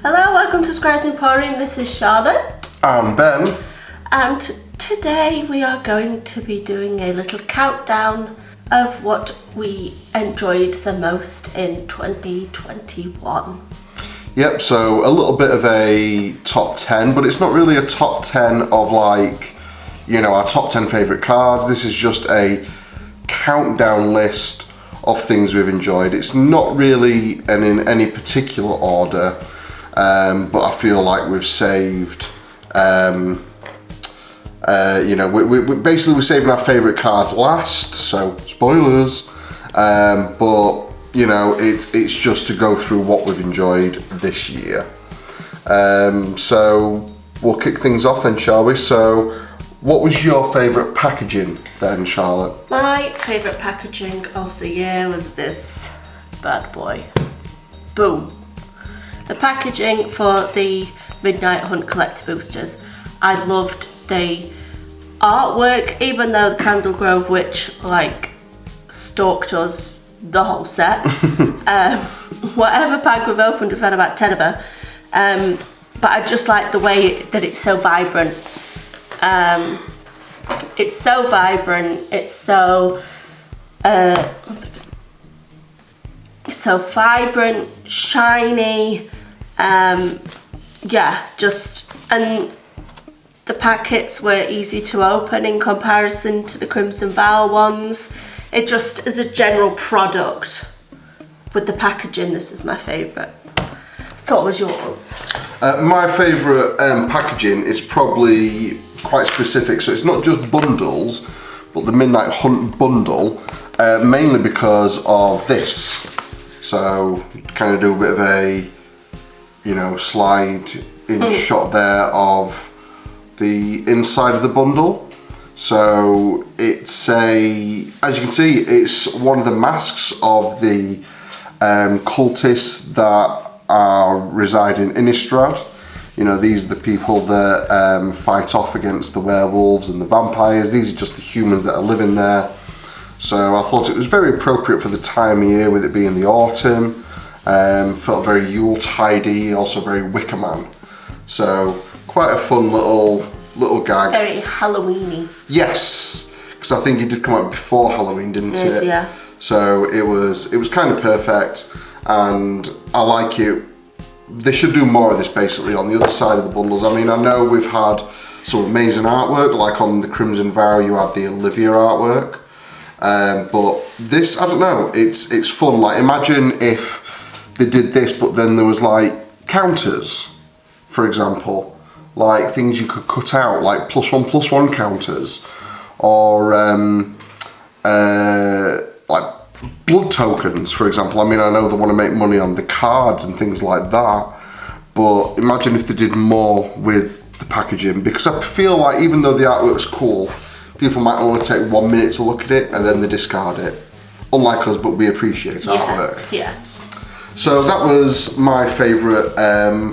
Hello, welcome to Scryers Emporium. This is Charlotte. I'm Ben. And today we are going to be doing a little countdown of what we enjoyed the most in 2021. Yep, so a little bit of a top 10, but it's not really a top 10 of like, you know, our top 10 favourite cards. This is just a countdown list of things we've enjoyed. It's not really in any particular order, but I feel like we've saved, you know, we're saving our favourite cards last, so spoilers, but you know, it's just to go through what we've enjoyed this year. So we'll kick things off then, shall we? So what was your favourite packaging then, Charlotte? My favourite packaging of the year was this bad boy. Boom. The packaging for the Midnight Hunt Collector Boosters. I loved the artwork, even though the Candle Grove Witch like stalked us the whole set. Whatever pack we've opened, we've had about 10 of her. But I just like the way that it's so vibrant. It's so vibrant, it's so vibrant, shiny, yeah, just, and the packets were easy to open in comparison to the Crimson Vow ones. It just, as a general product, with the packaging, this is my favourite. So what was yours? My favourite packaging is probably quite specific, so it's not just bundles, but the Midnight Hunt bundle, mainly because of this. So kind of do a bit of a, you know, slide in shot there of the inside of the bundle. So it's as you can see, it's one of the masks of the cultists that are residing in Innistrad. You know, these are the people that fight off against the werewolves and the vampires. These are just the humans that are living there. So I thought it was very appropriate for the time of year, with it being the autumn. Felt very Yuletidey, also very Wicker Man. So quite a fun little gag. Very Halloweeny. Yes, because I think it did come out before Halloween, didn't it? Yeah. So it was kind of perfect, and I like it. They should do more of this basically on the other side of the bundles. I mean, I know we've had some amazing artwork, like on the Crimson Vow you had the Olivia artwork, but this, I don't know, it's fun. Like, imagine if they did this, but then there was like counters, for example, like things you could cut out, like +1/+1 counters, or like blood tokens, for example. I mean, I know they want to make money on the cards and things like that, but imagine if they did more with the packaging, because I feel like even though the artwork's cool, people might only take 1 minute to look at it and then they discard it. Unlike us, but we appreciate artwork. Yeah. So that was my favourite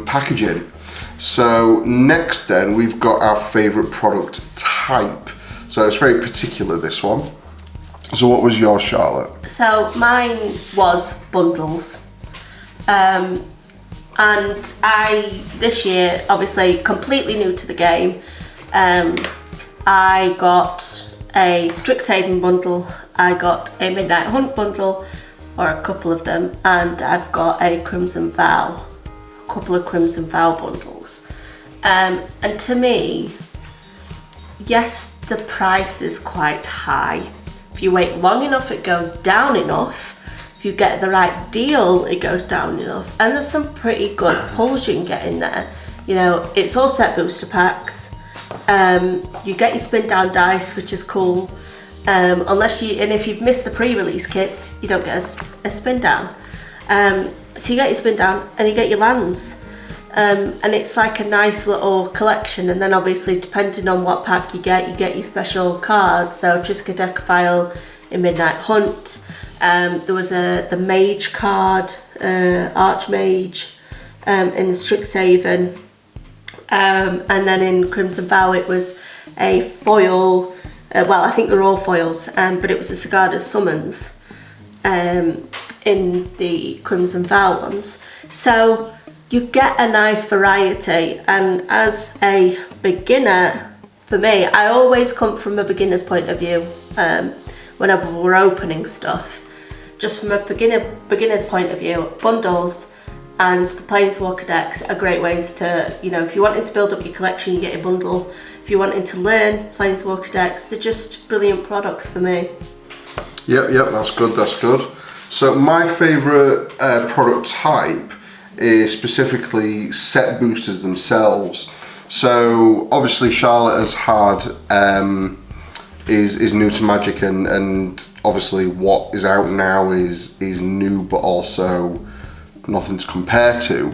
packaging. So next then, we've got our favourite product type. So it's very particular, this one. So what was yours, Charlotte? So mine was bundles. And this year, obviously completely new to the game, I got a Strixhaven bundle, I got a Midnight Hunt bundle, or a couple of them, and I've got a Crimson Vow, a couple of Crimson Vow bundles. And to me, yes, the price is quite high. If you wait long enough, it goes down enough. If you get the right deal, it goes down enough. And there's some pretty good pulls you can get in there. You know, it's all set booster packs. You get your spin down dice, which is cool. If you've missed the pre-release kits, you don't get a spin down. So you get your spin down and you get your lands. And it's like a nice little collection, and then obviously depending on what pack you get your special cards. So Triskaidekaphile in Midnight Hunt, there was the Mage card, Archmage, in the Strixhaven, and then in Crimson Vow it was a foil, well, I think they're all foils, but it was a Sigarda's Summons in the Crimson Vow ones. So you get a nice variety, and as a beginner, for me, I always come from a beginner's point of view whenever we're opening stuff. Just from a beginner's point of view, bundles and the Planeswalker decks are great ways to, you know, if you're wanting to build up your collection, you get a bundle. If you're wanting to learn Planeswalker decks, they're just brilliant products for me. Yep, that's good. So my favourite product type is specifically set boosters themselves. So obviously Charlotte has had is new to Magic, and obviously what is out now is new, but also nothing to compare to.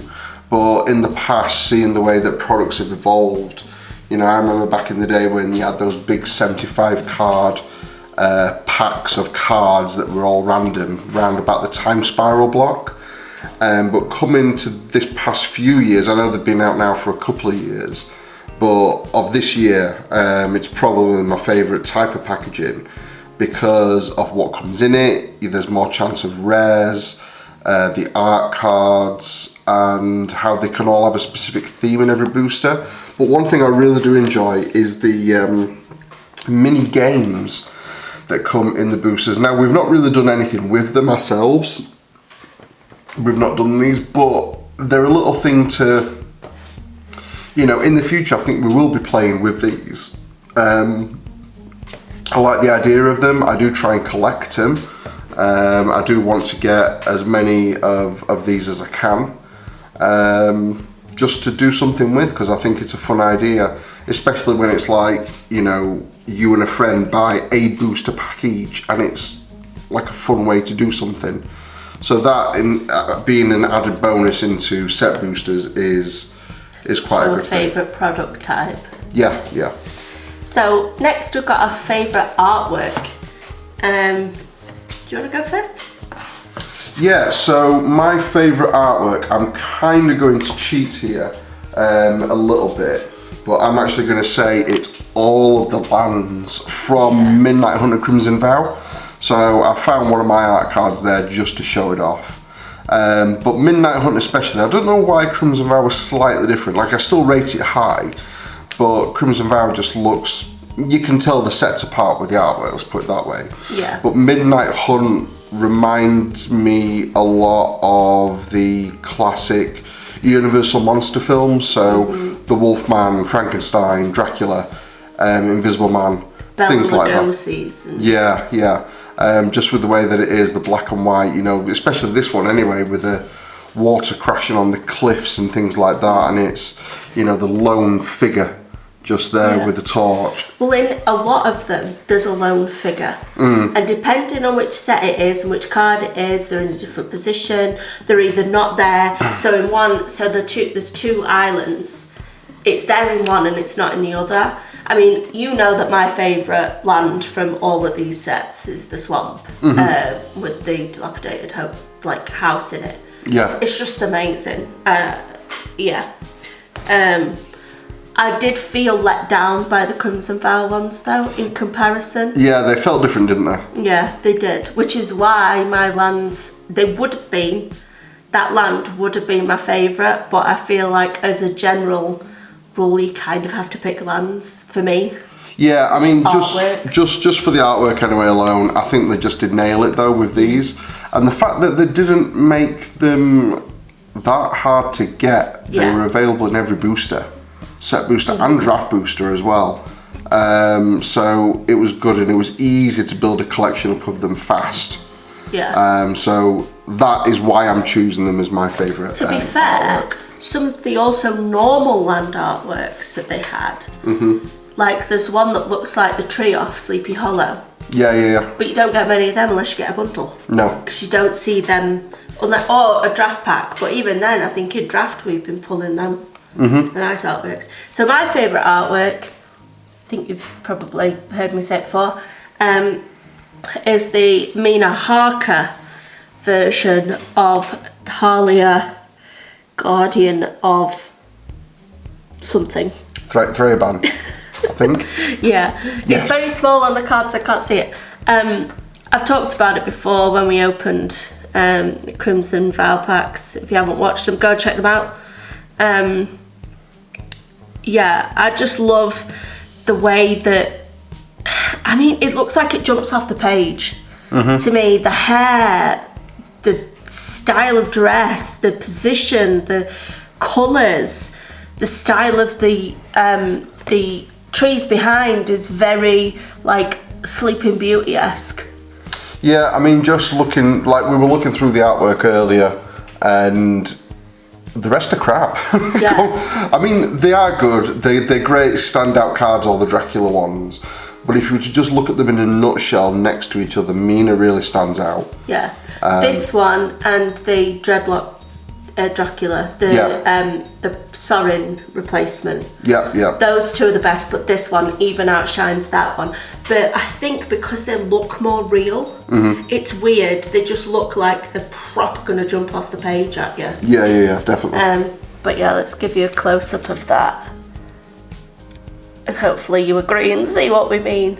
But in the past, seeing the way that products have evolved, you know, I remember back in the day when you had those big 75 card packs of cards that were all random round about the time spiral block. But coming to this past few years, I know they've been out now for a couple of years, but of this year, it's probably my favourite type of packaging because of what comes in it. There's more chance of rares, the art cards, and how they can all have a specific theme in every booster. But one thing I really do enjoy is the mini games that come in the boosters. Now, we've not really done anything with them ourselves. We've not done these, but they're a little thing to, you know, in the future I think we will be playing with these. I like the idea of them. I do try and collect them. I do want to get as many of these as I can, just to do something with, because I think it's a fun idea, especially when it's like, you know, you and a friend buy a booster pack each, and it's like a fun way to do something. So that being an added bonus into set boosters is quite a good thing. Your favourite product type? Yeah. So next we've got our favourite artwork. Do you want to go first? Yeah, so my favourite artwork, I'm kind of going to cheat here a little bit, but I'm actually going to say it's all of the lands from Midnight Hunt and Crimson Vow. So I found one of my art cards there just to show it off. But Midnight Hunt especially, I don't know why Crimson Vow was slightly different. Like, I still rate it high, but Crimson Vow just looks, you can tell the sets apart with the artwork, let's put it that way. Yeah. But Midnight Hunt reminds me a lot of the classic Universal monster films, so the Wolfman, Frankenstein, Dracula, Invisible Man, things like that. Yeah. Just with the way that it is, the black and white, you know, especially this one anyway, with the water crashing on the cliffs and things like that, and it's, you know, the lone figure just there with a torch. Well, in a lot of them, there's a lone figure. And depending on which set it is and which card it is, they're in a different position. They're either not there. So in one, there's two islands. It's there in one and it's not in the other. I mean, you know that my favourite land from all of these sets is the swamp, with the dilapidated house in it. Yeah. It's just amazing. I did feel let down by the Crimson Vow ones though, in comparison. Yeah, they felt different, didn't they? Yeah, they did. Which is why my lands, that land would have been my favourite, but I feel like as a general rule, you kind of have to pick lands for me. Yeah, I mean, just for the artwork anyway alone, I think they just did nail it though with these. And the fact that they didn't make them that hard to get, they were available in every booster. Set booster and draft booster as well. So it was good and it was easy to build a collection up of them fast. Yeah. So that is why I'm choosing them as my favourite. To be fair, some of the also normal land artworks that they had, like there's one that looks like the tree off Sleepy Hollow. Yeah. But you don't get many of them unless you get a bundle. No. Because you don't see them, or a draft pack. But even then, I think in draft we've been pulling them. The nice artworks. So my favourite artwork, I think you've probably heard me say it before, is the Mina Harker version of Thalia, Guardian of something. Thraban, I think. Yeah, yes. It's very small on the cards, I can't see it. I've talked about it before when we opened Crimson Vow packs. If you haven't watched them, go check them out. Yeah, I just love the way that, I mean, it looks like it jumps off the page. To me, the hair, the style of dress, the position, the colours, the style of the trees behind is very like Sleeping Beauty-esque. Yeah, I mean, just looking, like we were looking through the artwork earlier, and the rest are crap. Yeah. I mean, they are good. They're great standout cards, all the Dracula ones. But if you were to just look at them in a nutshell next to each other, Mina really stands out. Yeah. This one and the Dreadlock Dracula, the Sorin replacement. Yeah. Those two are the best, but this one even outshines that one. But I think because they look more real, it's weird. They just look like they're proper gonna jump off the page at you. Yeah, definitely. But yeah, let's give you a close-up of that. And hopefully you agree and see what we mean.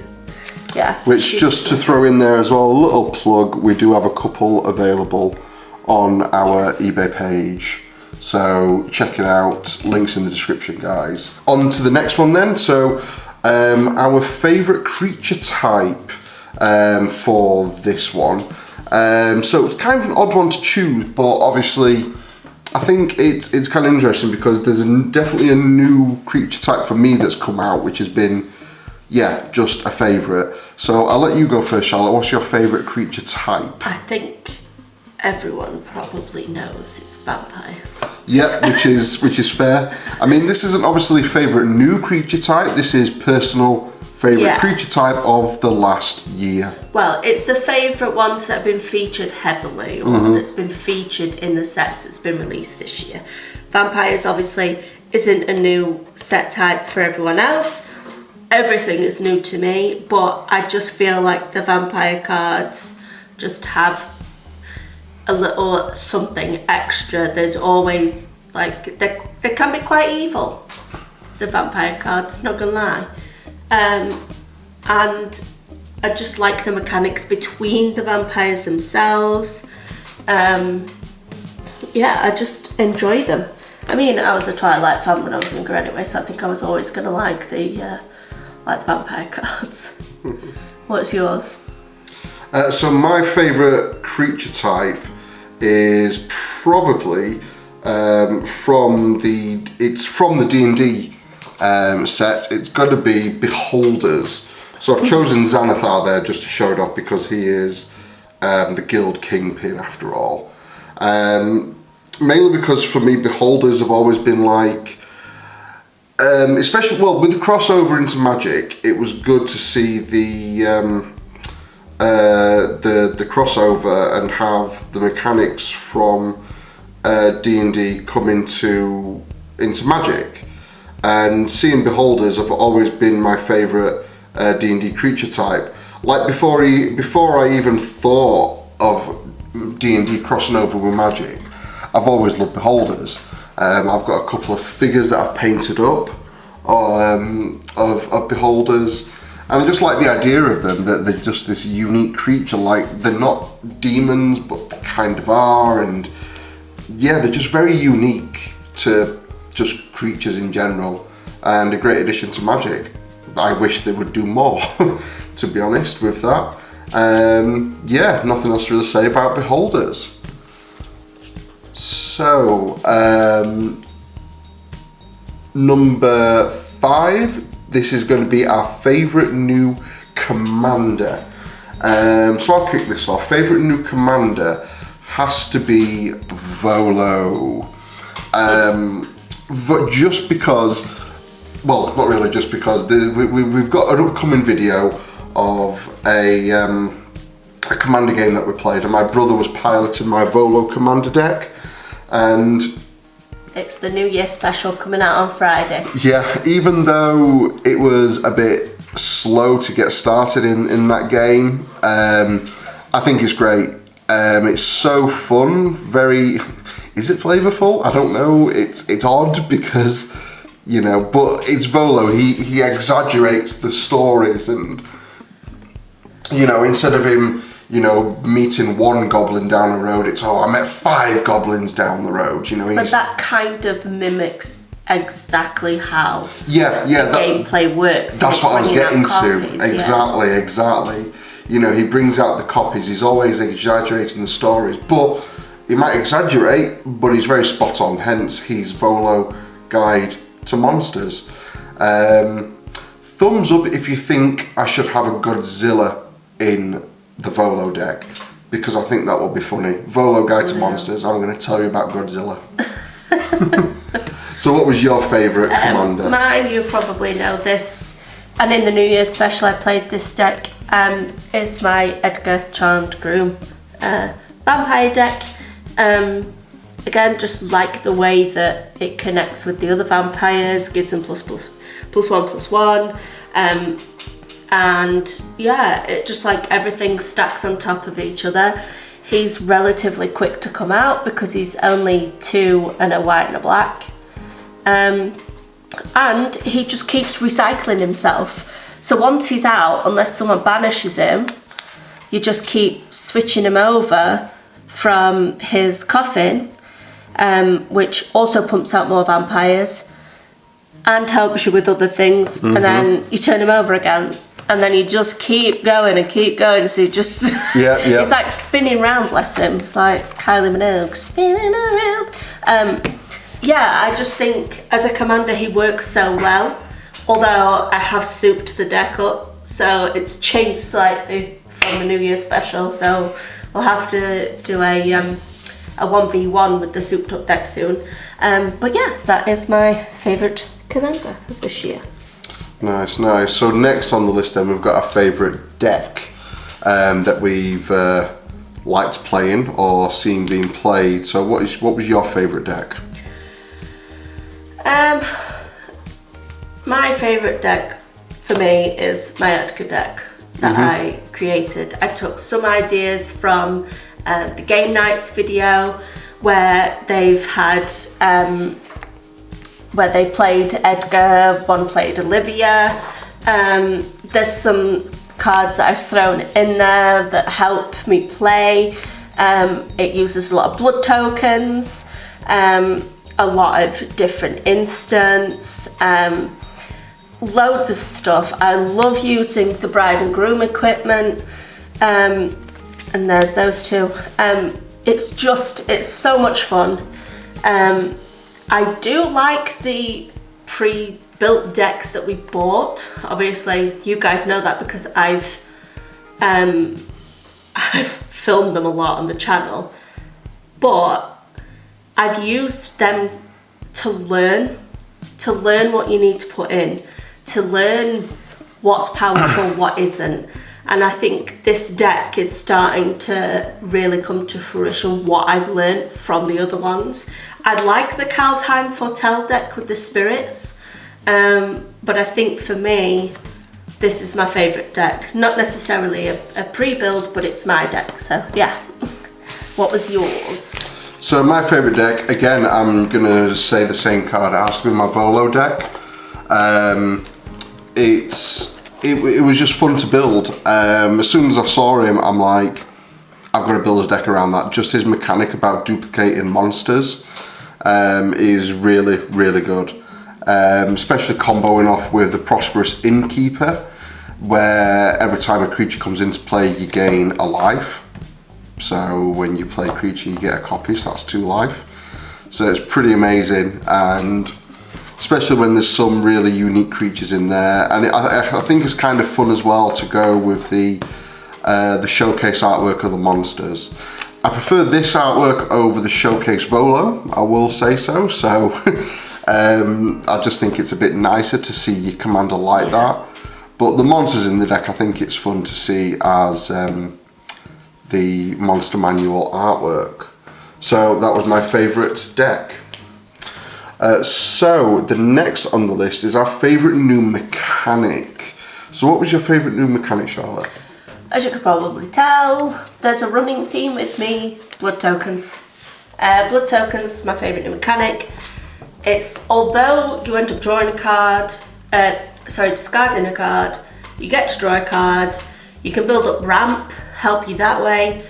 Yeah. Which, just to throw in there as well, a little plug, we do have a couple available on our eBay page. So check it out, links in the description, guys. On to the next one then. So our favourite creature type for this one. So it's kind of an odd one to choose, but obviously I think it's kind of interesting because there's definitely a new creature type for me that's come out, which has been, just a favourite. So I'll let you go first, Charlotte. What's your favourite creature type? I think everyone probably knows it's vampires. Yeah, which is fair. I mean, this isn't obviously favourite new creature type. This is personal favourite creature type of the last year. Well, it's the favourite ones that have been featured heavily, or that's been featured in the sets that's been released this year. Vampires obviously isn't a new set type for everyone else. Everything is new to me, but I just feel like the vampire cards just have a little something extra. There's always, like, they can be quite evil, the vampire cards, not gonna lie. And I just like the mechanics between the vampires themselves. I just enjoy them. I mean, I was a Twilight fan when I was younger anyway, so I think I was always gonna like the vampire cards. What's yours? So my favourite creature type is probably from the D&D set. It's got to be Beholders. So I've chosen Xanathar there just to show it off because he is the guild kingpin after all. Mainly because for me Beholders have always been like, especially with the crossover into Magic, it was good to see the crossover and have the mechanics from D&D come into Magic. And seeing Beholders have always been my favourite D&D creature type. Like before I even thought of D&D crossing over with Magic, I've always loved Beholders. I've got a couple of figures that I've painted up of Beholders, and I just like the idea of them, that they're just this unique creature. Like, they're not demons, but they kind of are, and they're just very unique to just creatures in general, and a great addition to Magic. I wish they would do more, to be honest, with that. Nothing else to really say about Beholders. So, number 5, this is going to be our favourite new commander. So I'll kick this off. Favourite new commander has to be Volo. But just because, well, not really just because, we've got an upcoming video of a commander game that we played, and my brother was piloting my Volo commander deck, and it's the New Year special coming out on Friday. Yeah, even though it was a bit slow to get started in that game, I think it's great. It's so fun, very, is it flavourful? I don't know, it's odd because, but it's Volo, he exaggerates the stories, and, instead of him, you know, meeting one goblin down the road. It's, oh, I met 5 goblins down the road. You know, but that kind of mimics exactly how the gameplay works. That's what I was getting copies, to. Exactly. You know, he brings out the copies. He's always exaggerating the stories, but he might exaggerate, but he's very spot on. Hence, he's Volo Guide to Monsters. Thumbs up if you think I should have a Godzilla in the Volo deck, because I think that will be funny. Volo Guide to Monsters, I'm going to tell you about Godzilla. So what was your favourite commander? Mine, you probably know this, and in the New Year special I played this deck, is my Edgar Charmed Groom vampire deck. Again, just like the way that it connects with the other vampires, gives them +1/+1, and yeah, it just like everything stacks on top of each other. He's relatively quick to come out because he's only 2 and a white and a black, and he just keeps recycling himself. So once he's out, unless someone banishes him, you just keep switching him over from his coffin, which also pumps out more vampires and helps you with other things, and then you turn him over again, and then you just keep going and keep going. So you just it's like spinning round, bless him. It's like Kylie Minogue spinning around. I just think as a commander he works so well, although I have souped the deck up, so it's changed slightly from the New Year special, so we'll have to do a 1v1 with the souped up deck soon. But yeah, that is my favourite commander of this year. Nice. So next on the list then, we've got our favourite deck that we've liked playing or seen being played. So what was your favourite deck? My favourite deck for me is my Edgar deck that I created. I took some ideas from the Game Nights video where they've had where they played Edgar, one played Olivia. There's some cards that I've thrown in there that help me play. It uses a lot of blood tokens, a lot of different instants, loads of stuff. I love using the bride and groom equipment, and there's those two. It's so much fun. I do like the pre-built decks that we bought. Obviously, you guys know that because I've filmed them a lot on the channel, but I've used them to learn what you need to put in, to learn what's powerful, what isn't. And I think this deck is starting to really come to fruition what I've learned from the other ones. I like the Kaldheim Foretell deck with the spirits, but I think for me, this is my favourite deck. Not necessarily a pre-build, but it's my deck, so yeah. What was yours? So my favourite deck, again, I'm going to say the same card. It has to be my Volo deck. It was just fun to build. As soon as I saw him, I'm like, I've got to build a deck around that. Just his mechanic about duplicating monsters is really, really good. Especially comboing off with the Prosperous Innkeeper, where every time a creature comes into play, you gain a life. So when you play a creature, you get a copy, so that's 2 life. So it's pretty amazing, and especially when there's some really unique creatures in there. And I think it's kind of fun as well to go with the showcase artwork of the monsters. I prefer this artwork over the showcase Volo, I will say so. So I just think it's a bit nicer to see your commander like that. But the monsters in the deck, I think it's fun to see as the monster manual artwork. So that was my favourite deck. So the next on the list is our favourite new mechanic. So what was your favourite new mechanic, Charlotte? As you could probably tell, there's a running theme with me, blood tokens. Blood tokens, my favourite new mechanic. It's, although you end up drawing a card, discarding a card, you get to draw a card, you can build up ramp, help you that way.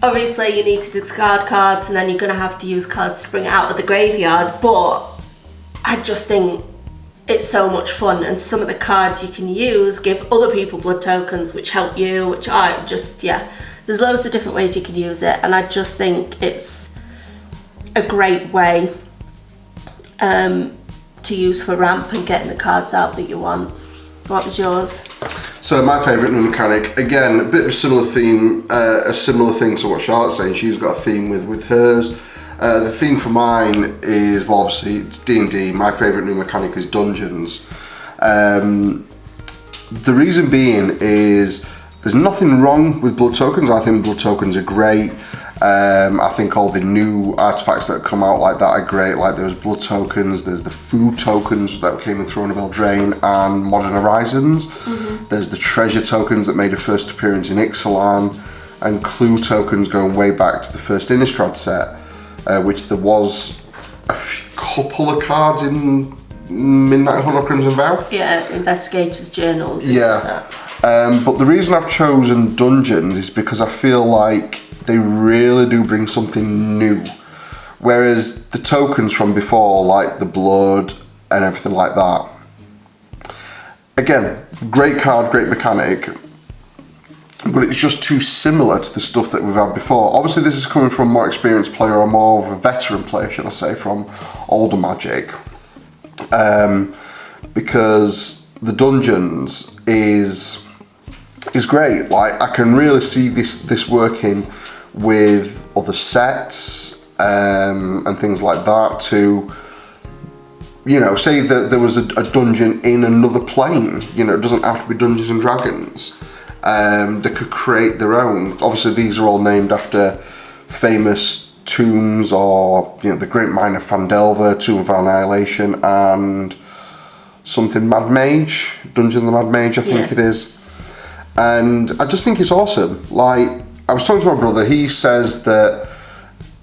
Obviously you need to discard cards, and then you're going to have to use cards to bring it out of the graveyard, but I just think it's so much fun, and some of the cards you can use give other people blood tokens which help you, which I just, there's loads of different ways you can use it, and I just think it's a great way to use for ramp and getting the cards out that you want. What was yours? So my favourite new mechanic, again, a bit of a similar theme, a similar thing to what Charlotte's saying. She's got a theme with hers. The theme for mine is, well, obviously it's D&D. My favourite new mechanic is dungeons. The reason being is there's nothing wrong with blood tokens. I think blood tokens are great. I think all the new artifacts that have come out like that are great. Like there's blood tokens, there's the food tokens that came in Throne of Eldraine and Modern Horizons. There's the treasure tokens that made a first appearance in Ixalan, and clue tokens going way back to the first Innistrad set, which there was a couple of cards in Midnight Hunt or Crimson Vow. Yeah, Investigator's Journal. Yeah. But the reason I've chosen dungeons is because I feel like they really do bring something new. Whereas the tokens from before, like the blood and everything like that, again, great card, great mechanic, but it's just too similar to the stuff that we've had before. Obviously this is coming from a more experienced player, or more of a veteran player, should I say, from older Magic. Because the dungeons is great. Like I can really see this working with other sets and things like that to, you know, say that there was a dungeon in another plane. You know, it doesn't have to be Dungeons and Dragons. They could create their own. Obviously these are all named after famous tombs, or, you know, the Great Mine of Phandelver, Tomb of Annihilation, and something Mad Mage, Dungeon of the Mad Mage, I think it is. And I just think it's awesome. Like, I was talking to my brother, he says that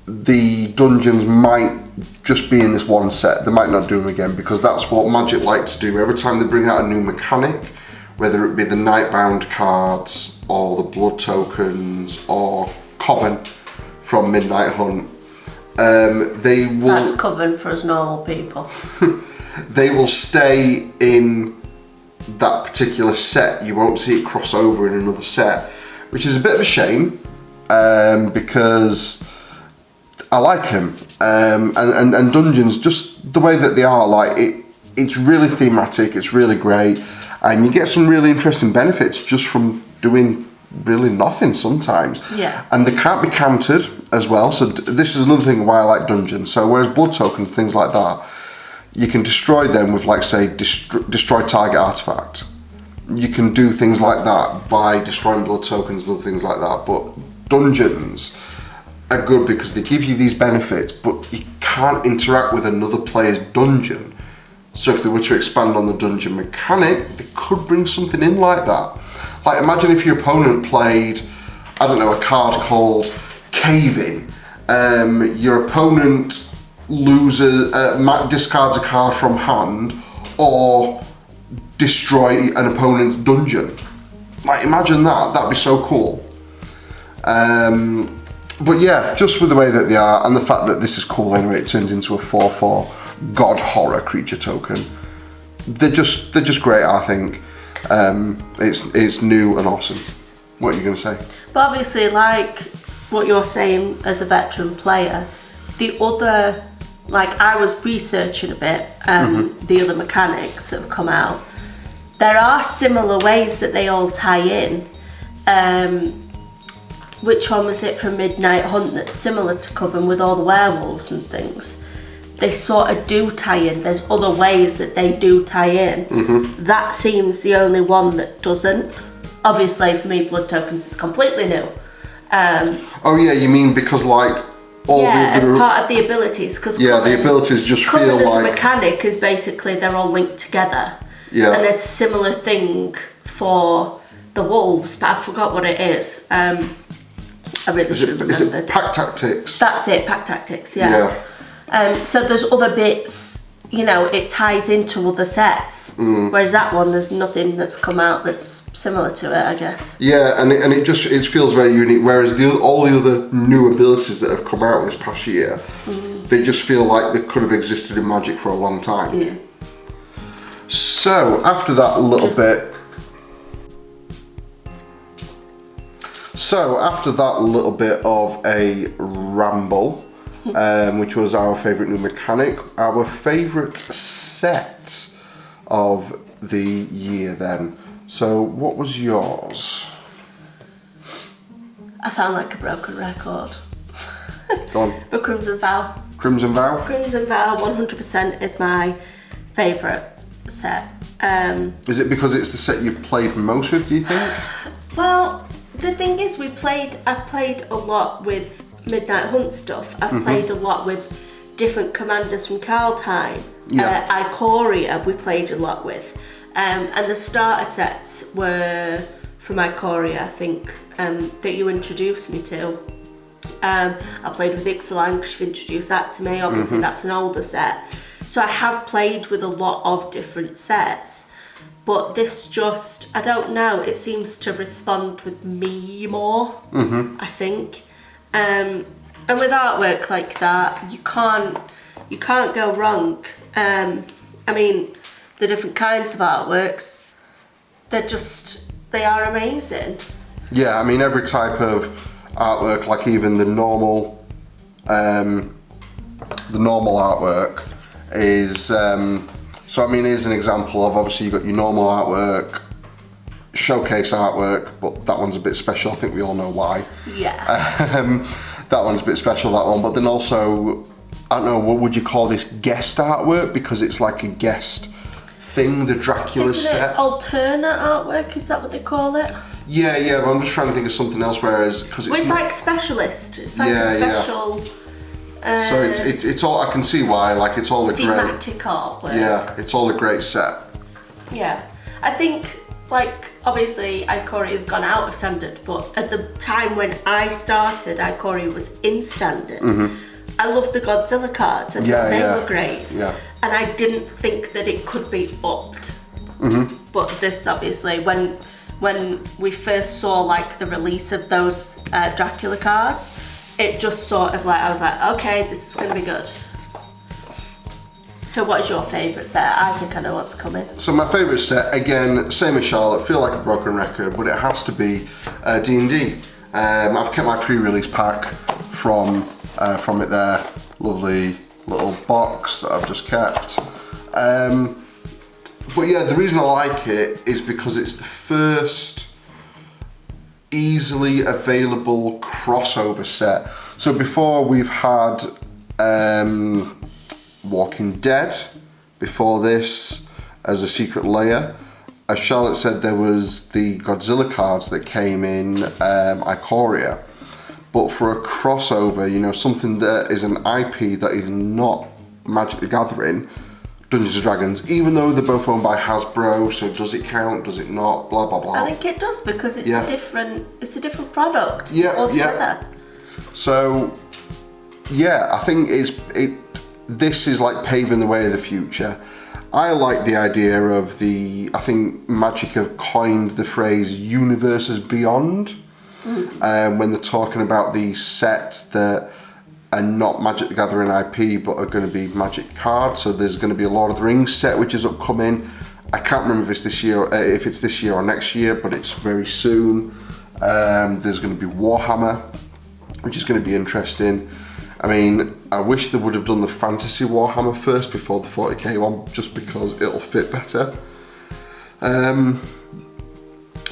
the dungeons might just be in this one set, they might not do them again, because that's what Magic like to do. Every time they bring out a new mechanic, whether it be the Nightbound cards, or the blood tokens, or Coven from Midnight Hunt, they will... That's Coven for us normal people. They will stay in that particular set. You won't see it cross over in another set, which is a bit of a shame, because I like them. And dungeons, just the way that they are, like it's really thematic, it's really great, and you get some really interesting benefits just from doing really nothing sometimes. Yeah. And they can't be countered as well, so this is another thing why I like dungeons. So whereas blood tokens, things like that, you can destroy them with, like, say, destroy target artifact. You can do things like that by destroying blood tokens and other things like that. But dungeons are good because they give you these benefits, but you can't interact with another player's dungeon. So if they were to expand on the dungeon mechanic, they could bring something in like that. Like, imagine if your opponent played, I don't know, a card called Cave In. Your opponent discards a card from hand, or destroy an opponent's dungeon. Like, imagine that'd be so cool. But yeah, just with the way that they are, and the fact that this is cool anyway, it turns into a 4/4 god horror creature token. They're just great, I think. It's new and awesome. What are you going to say? But obviously, like what you're saying as a veteran player, the other, like, I was researching a bit, the other mechanics that have come out. There are similar ways that they all tie in. Which one was it from Midnight Hunt that's similar to Coven with all the werewolves and things? They sort of do tie in. There's other ways that they do tie in. That seems the only one that doesn't. Obviously, for me, blood tokens is completely new. Oh yeah, you mean because, like, as part of the abilities, because the abilities just Coven feel as like a mechanic is basically they're all linked together. Yeah. And there's a similar thing for the wolves, but I forgot what it is. I really should have remembered. Is it Pack Tactics? That's it, Pack Tactics. Yeah. So there's other bits, you know, it ties into other sets. Whereas that one, there's nothing that's come out that's similar to it, I guess. Yeah, and it feels very unique. Whereas all the other new abilities that have come out this past year, they just feel like they could have existed in Magic for a long time. Yeah. So after that little bit of a ramble, which was our favourite new mechanic, our favourite set of the year then. So what was yours? I sound like a broken record. Go on. But Crimson Vow. Crimson Vow? Crimson Vow 100% is my favourite set. Is it because it's the set you've played most with, do you think? Well, the thing is, I've played a lot with Midnight Hunt stuff. I've played a lot with different commanders from Kaldheim. Yeah. Ikoria we played a lot with. And the starter sets were from Ikoria, I think, that you introduced me to. I played with Ixalan because you've introduced that to me. Obviously, that's an older set. So I have played with a lot of different sets. But this just, I don't know, it seems to respond with me more, I think. And with artwork like that, you can't go wrong. I mean, the different kinds of artworks, they are amazing. Yeah, I mean, every type of artwork, like even the normal artwork is, so I mean, here's an example of, obviously you've got your normal artwork, showcase artwork, but that one's a bit special, I think we all know why. Yeah. That one's a bit special, that one, but then also, I don't know, what would you call this, guest artwork? Because it's like a guest thing, the Dracula Isn't set. it alternate artwork, is that what they call it? Yeah, but I'm just trying to think of something else, whereas, because it's like specialist, it's like a special... So it's all, I can see why, like it's all a thematic artwork. Yeah, it's all a great set. Yeah, I think, like, obviously Ikoria has gone out of standard, but at the time when I started, Ikoria was in standard. I loved the Godzilla cards, I thought they were great. Yeah. And I didn't think that it could be upped. But this, obviously, when we first saw like the release of those Dracula cards, it just sort of like, I was like, okay, this is going to be good. So what is your favourite set? I think I know what's coming. So my favourite set, again, same as Charlotte, feel like a broken record, but it has to be D&D. I've kept my pre-release pack from it there. Lovely little box that I've just kept. But yeah, the reason I like it is because it's the first easily available crossover set. So before we've had Walking Dead, before this as a secret layer. As Charlotte said, there was the Godzilla cards that came in Ikoria. But for a crossover, you know, something that is an IP that is not Magic the Gathering, Dungeons & Dragons, even though they're both owned by Hasbro, so does it count, does it not, blah blah blah. I think it does, because it's a different product altogether. Yeah. So yeah, I think this is like paving the way of the future. I like the idea of I think Magic have coined the phrase universes beyond, when they're talking about these sets that are not Magic the Gathering IP but are going to be Magic cards. So there's going to be a Lord of the Rings set which is upcoming. I can't remember if it's this year or next year, but it's very soon. There's going to be Warhammer, which is going to be interesting. I mean, I wish they would have done the Fantasy Warhammer first before the 40k one, just because it'll fit better.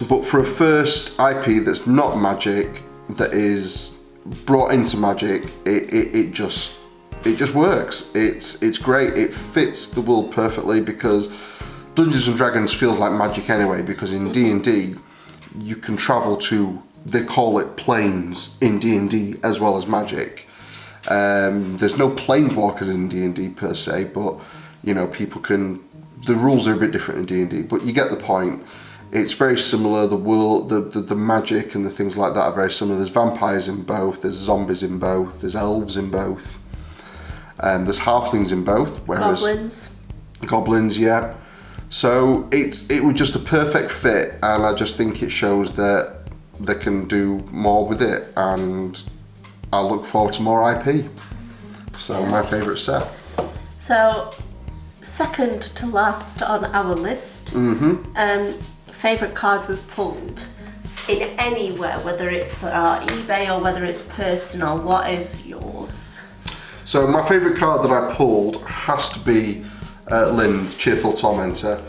But for a first IP that's not Magic, that is brought into Magic, it just works. It's great. It fits the world perfectly, because Dungeons and Dragons feels like Magic anyway, because in D&D you can travel to, they call it planes in D&D as well as Magic. There's no planeswalkers in D&D per se, but you know, people can, the rules are a bit different in D&D, but you get the point. It's very similar. The world, the magic and the things like that are very similar. There's vampires in both, there's zombies in both, there's elves in both. There's halflings in both, whereas goblins, yeah. So it was just a perfect fit, and I just think it shows that they can do more with it, and I look forward to more IP. So my favourite set. So second to last on our list, favourite card we've pulled in anywhere, whether it's for our eBay or whether it's personal. What is yours? So my favourite card that I pulled has to be Lind, Cheerful Tormentor.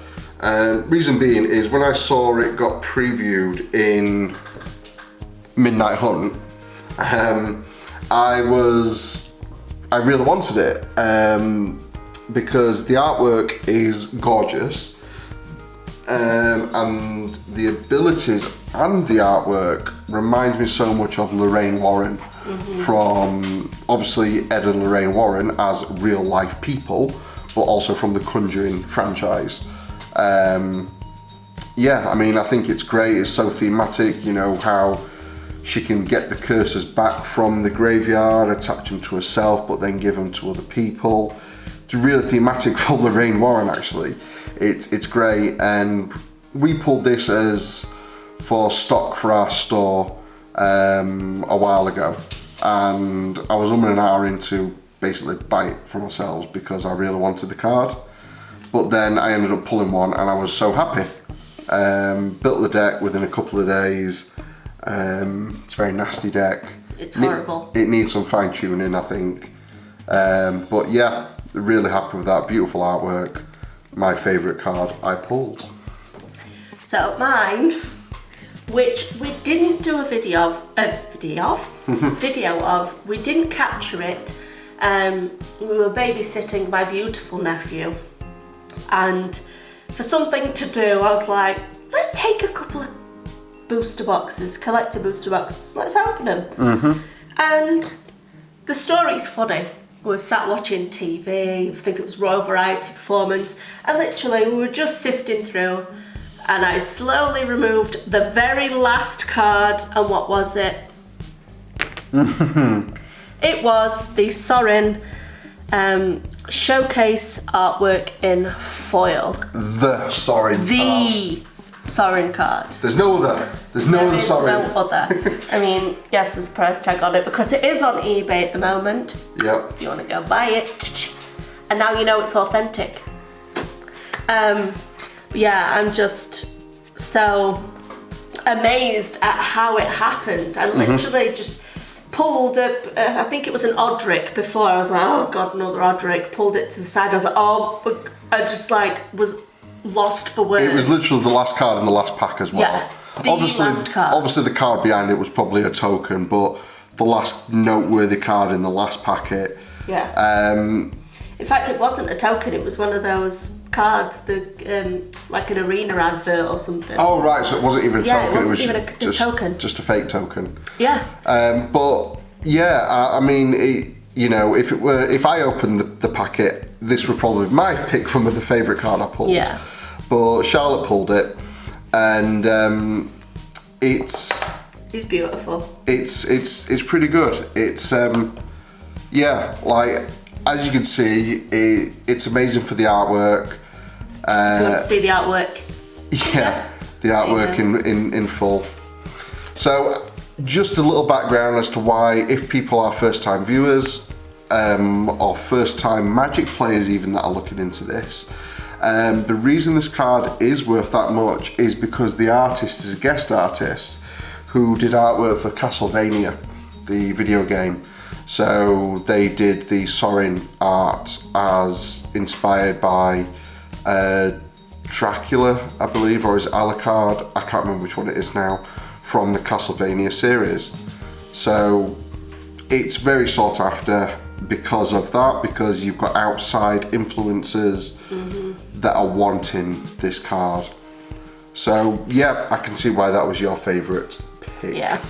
Reason being is when I saw it got previewed in Midnight Hunt, I really wanted it because the artwork is gorgeous, and the abilities and the artwork reminds me so much of Lorraine Warren from obviously Ed and Lorraine Warren as real life people, but also from the Conjuring franchise. Yeah, I mean, I think it's great. It's so thematic, you know, how she can get the curses back from the graveyard, attach them to herself, but then give them to other people. It's really thematic for Lorraine Warren, actually. It's great, and we pulled this as for stock for our store a while ago, and I was umming and ahhing to basically buy it for ourselves because I really wanted the card. But then I ended up pulling one, and I was so happy. Built the deck within a couple of days. It's a very nasty deck. It's horrible. It needs some fine tuning, I think. But yeah, really happy with that. Beautiful artwork. My favourite card I pulled. So mine, which we didn't do a video of, we didn't capture it. We were babysitting my beautiful nephew, and for something to do, I was like, let's take a couple of collector booster boxes, let's open them. And the story's funny. We were sat watching TV, I think it was Royal Variety Performance, and literally we were just sifting through, and I slowly removed the very last card, and what was it? It was the Sorin showcase artwork in foil. The Sorin card. Sorin card. There's no other. There's no other Sorin. No other. I mean, yes, there's a price tag on it because it is on eBay at the moment. Yep. If you want to go buy it, and now you know it's authentic. Yeah, I'm just so amazed at how it happened. I literally just pulled up. I think it was an Odric before. I was like, oh god, another Odric. Pulled it to the side. I was like, oh, I just like was lost for words. It was literally the last card in the last pack as well. Yeah, last card. Obviously the card behind it was probably a token, but the last noteworthy card in the last packet. Yeah. In fact, it wasn't a token. It was one of those cards, like an arena advert or something. Oh right, so it wasn't even a token. It wasn't even a token. Just a fake token. Yeah. But yeah, I mean, you know, if I opened the packet, this would probably be my pick from the favourite card I pulled. Yeah. But Charlotte pulled it, and it's beautiful. It's pretty good. It's yeah, like as you can see, it's amazing for the artwork. If you want to see the artwork. Yeah, the artwork in full. So just a little background as to why, if people are first-time viewers or first-time Magic players even that are looking into this, the reason this card is worth that much is because the artist is a guest artist who did artwork for Castlevania, the video game. So they did the Sorin art as inspired by Dracula, I believe, or is it Alucard? I can't remember which one it is now, from the Castlevania series. So it's very sought after because of that, because you've got outside influencers that are wanting this card. So yeah, I can see why that was your favourite pick. Yeah.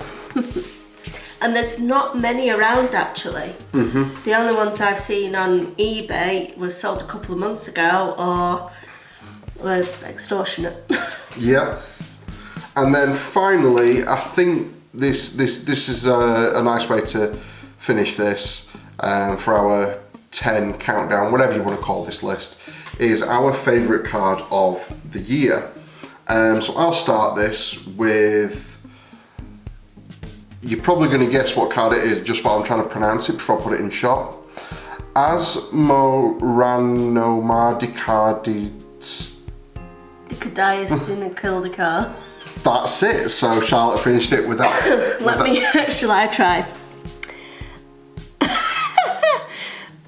And there's not many around actually. The only ones I've seen on eBay were sold a couple of months ago or were extortionate. Yeah. And then finally, I think this is a nice way to finish this for our 10 countdown, whatever you want to call this list, is our favourite card of the year. So I'll start this with, you're probably going to guess what card it is just while I'm trying to pronounce it before I put it in shot. Dicadiastinacaldicar. That's it. So Charlotte finished it with that. Shall I try?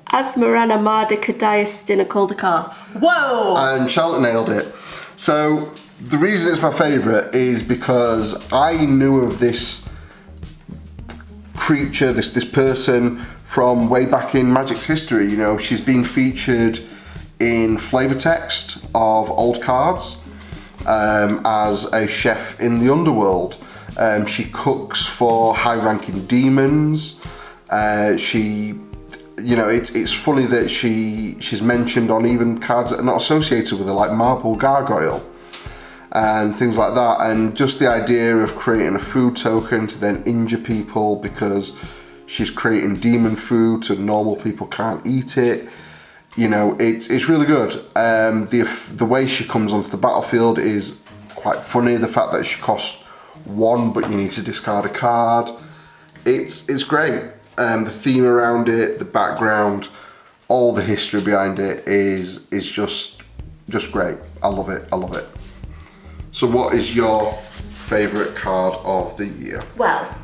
Asmaranamardicadiastinacaldicar. Whoa! And Charlotte nailed it. So the reason it's my favourite is because I knew of this creature, this person from way back in Magic's history. You know, she's been featured in flavor text of old cards as a chef in the underworld. She cooks for high-ranking demons. You know, it's funny that she's mentioned on even cards that are not associated with her, like Marble Gargoyle and things like that. And just the idea of creating a food token to then injure people because she's creating demon food so normal people can't eat it. You know, it's really good. The way she comes onto the battlefield is quite funny. The fact that she costs 1 but you need to discard a card. It's great. The theme around it, the background, all the history behind it is just great. I love it. So what is your favourite card of the year? Well,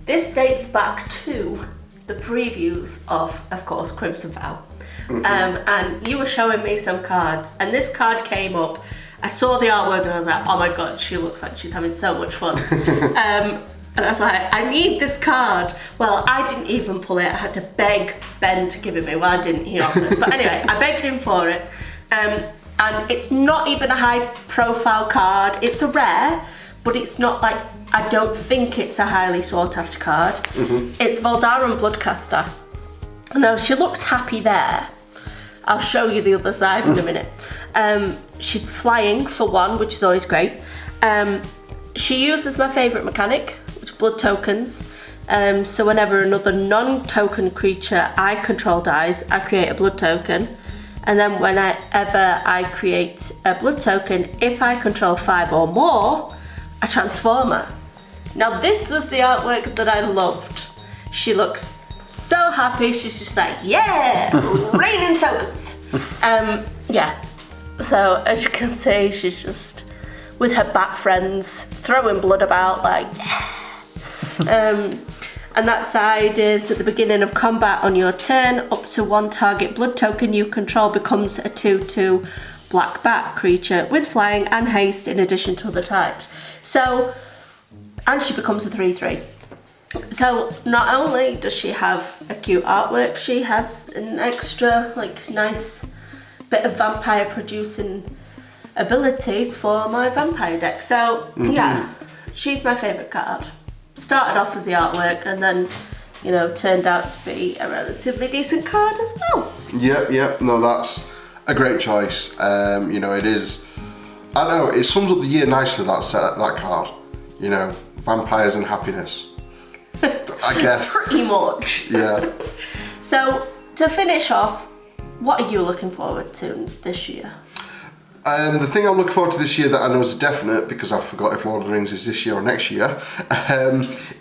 this dates back to the previews of course, Crimson Vow. And you were showing me some cards, and this card came up. I saw the artwork and I was like, oh my god, she looks like she's having so much fun. And I was like, I need this card. Well, I didn't even pull it. I had to beg Ben to give it me. Well, I didn't, he offered. But anyway, I begged him for it. And it's not even a high profile card. It's a rare, but it's not like, I don't think it's a highly sought after card. It's Voldaran Bloodcaster. Now, she looks happy there. I'll show you the other side in a minute. She's flying for 1, which is always great. She uses my favourite mechanic, which is blood tokens. So whenever another non-token creature I control dies, I create a blood token. And then whenever I create a blood token, if I control 5 or more, I transform her. Now this was the artwork that I loved. She looks so happy, she's just like, yeah, raining tokens. Yeah, so as you can see, she's just with her bat friends, throwing blood about like, yeah. And that side is at the beginning of combat on your turn, up to 1 target blood token you control becomes a 2/2 black bat creature with flying and haste in addition to other types. So, and she becomes a 3/3. So not only does she have a cute artwork, she has an extra like nice bit of vampire producing abilities for my vampire deck. So yeah, she's my favourite card. Started off as the artwork and then, you know, turned out to be a relatively decent card as well. Yep, no, that's a great choice. You know, it is, I don't know, it sums up the year nicely, that card. You know, vampires and happiness, I guess. Pretty much. Yeah. So, to finish off, what are you looking forward to this year? The thing I'm looking forward to this year that I know is a definite, because I forgot if Lord of the Rings is this year or next year,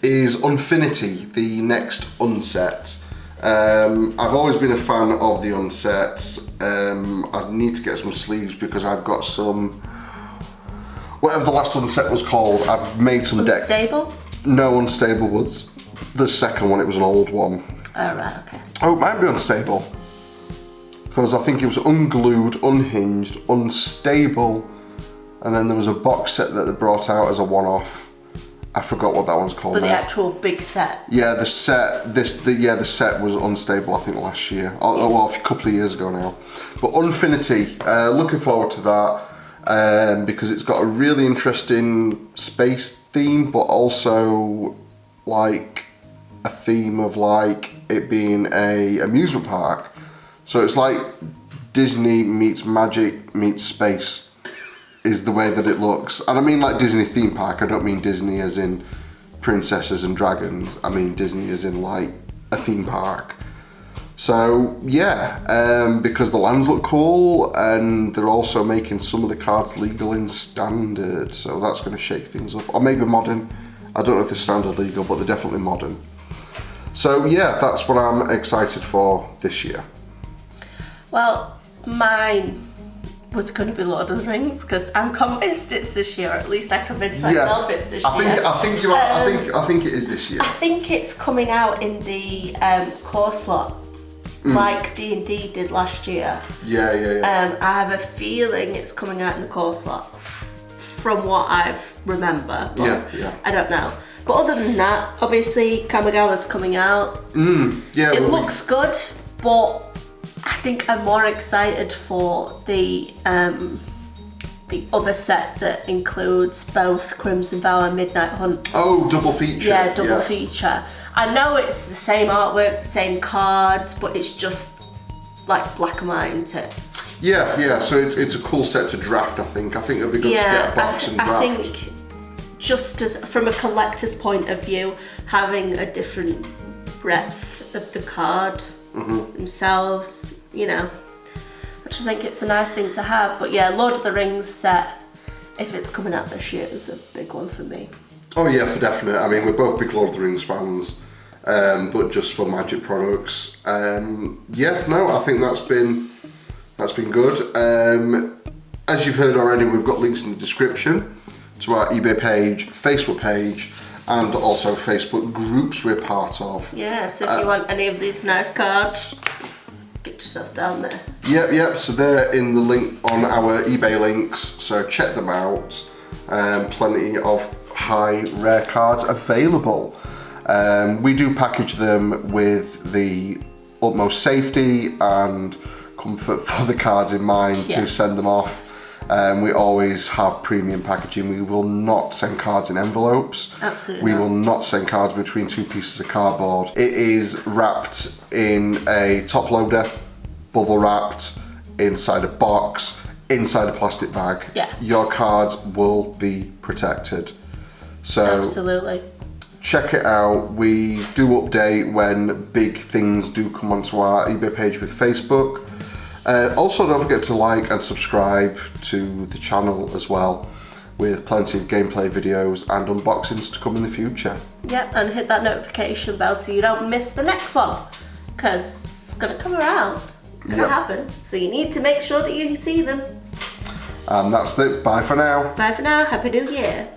is Unfinity, the next unset. I've always been a fan of the unsets. I need to get some sleeves because I've got some, whatever the last unset was called, I've made some decks. Unstable? No, Unstable was the second one, it was an old one. Oh right, okay. Oh, it might be Unstable. Because I think it was Unglued, Unhinged, Unstable, and then there was a box set that they brought out as a one-off. I forgot what that one's called. But now. the actual big set. Yeah, the set. The set was Unstable. I think last year. Well, a couple of years ago now. But Unfinity. Looking forward to that because it's got a really interesting space theme, but also like a theme of like it being a amusement park. So it's like Disney meets Magic meets space is the way that it looks. And I mean like Disney theme park, I don't mean Disney as in princesses and dragons. I mean Disney as in like a theme park. So yeah, because the lands look cool, and they're also making some of the cards legal in standard, so that's going to shake things up. Or maybe modern. I don't know if they're standard legal, but they're definitely modern. So yeah, that's what I'm excited for this year. Well, mine was going to be Lord of the Rings because I'm convinced it's this year. Or at least I convinced myself it's this year. I think you are. I think it is this year. I think it's coming out in the core slot, like D&D did last year. Yeah. I have a feeling it's coming out in the core slot, from what I've remember. But yeah. I don't know. But other than that, obviously Kamigawa's coming out. Yeah. It looks good, but I think I'm more excited for the other set that includes both Crimson Vow and Midnight Hunt. Oh, double feature. Yeah, double feature. I know it's the same artwork, same cards, but it's just like black and white, isn't it? Yeah. So it's a cool set to draft. I think it'll be good to get a box and draft. I think just as from a collector's point of view, having a different breadth of the card themselves, you know, I just think it's a nice thing to have. But yeah, Lord of the Rings set, if it's coming out this year, is a big one for me. Oh yeah, for definite. I mean, we're both big Lord of the Rings fans, but just for Magic products. Yeah, no, I think that's been good. As you've heard already, we've got links in the description to our eBay page, Facebook page, and also Facebook groups we're part of. Yeah, so if you want any of these nice cards, get yourself down there. Yep. So they're in the link on our eBay links, so check them out. Plenty of high rare cards available. We do package them with the utmost safety and comfort for the cards in mind to send them off. We always have premium packaging. We will not send cards in envelopes. Absolutely. We will not send cards between two pieces of cardboard. It is wrapped in a top loader, bubble wrapped, inside a box, inside a plastic bag. Yeah. Your cards will be protected. So absolutely. Check it out. We do update when big things do come onto our eBay page with Facebook. Also, don't forget to like and subscribe to the channel as well, with plenty of gameplay videos and unboxings to come in the future. Yep, and hit that notification bell so you don't miss the next one, because it's going to come around. It's going to happen. So you need to make sure that you see them. And that's it. Bye for now. Bye for now. Happy New Year.